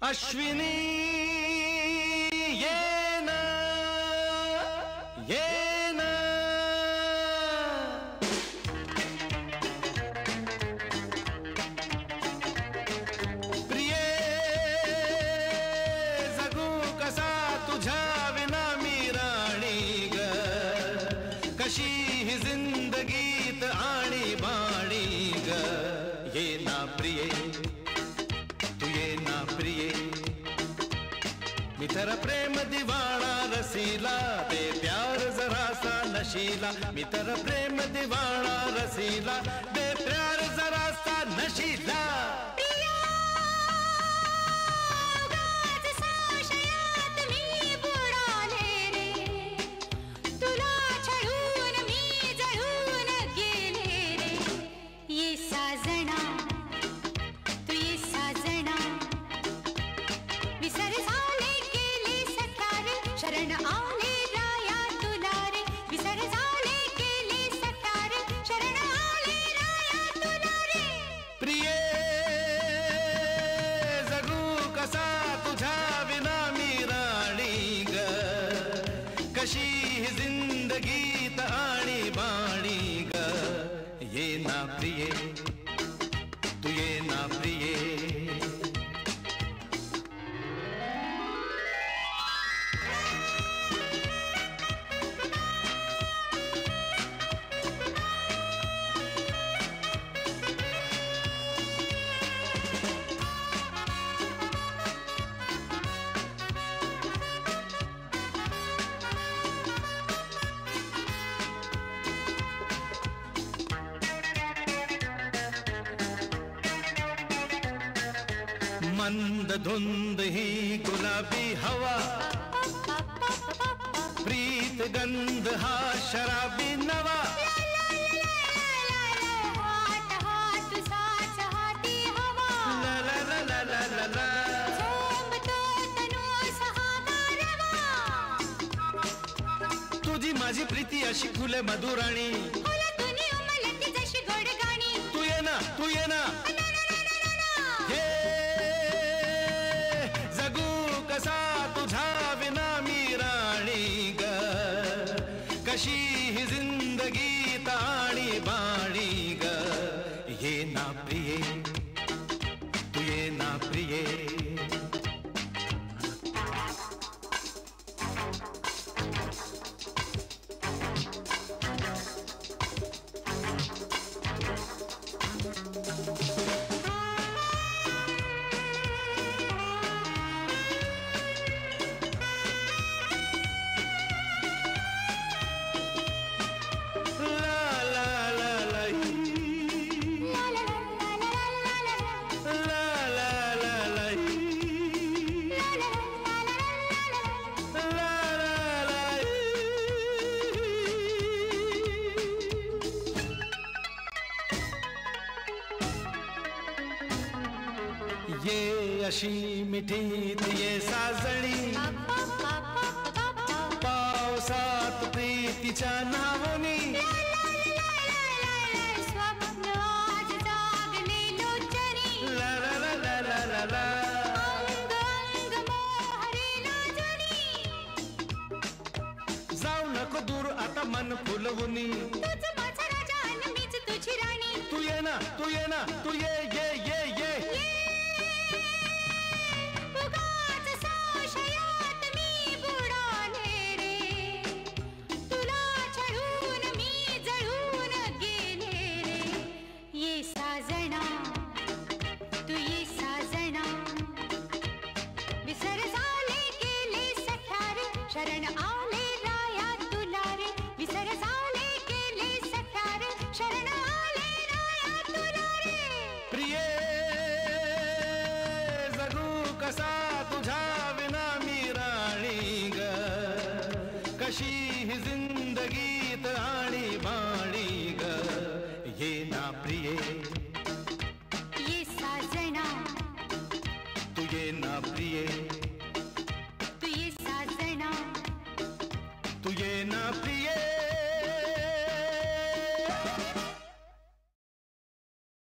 अश्विनी ये ना प्रिये जगू कसा तुझ्या विना मी राणी ग कशी ही जिंदगीत आणि बाणी ग ये ना प्रिये तू ये ना प्रिये मी तेरा प्रेम दीवाना रसीला बे प्यार जरा सा नशीला मी तेरा प्रेम दीवाना रसीला बे प्यार जरा सा नशीला शरण आले राया तुला रे विसर झाले गेले सतारे शरण आले राया तुला रे प्रिये जगू कसा तुझ्या विना मी राणी ग कशी ही जिंदगीत आणि बाणी ग ये ना प्रिये तू ये ना प्रिये मंद धुंद ही गुलाबी हवा प्रीत गंध हा शराबी नवा ला ला ला ला ला ला ला तुझी माझी प्रीती अशी फुले मधुराणी तू ये ना तू ये ना कसा तुझा विना मी राणी ग कशी ही जिंदगी ताणी बाणी ग ये ना प्रिये तू ये ना प्रिये ये अशी मिठीत ये साजणी पावसात प्रीतीच्या नावनी स्वप्न आज जागलेलो चरी ला ला ला ला ला ला ला अंग अंग मोहरेला जरी जाऊ नको दूर आता मन फुलवूनी तुझ माझा राजा आणि मीच तुझी राणी तू ये ना तू ये ना तू ये ये ये ये शरण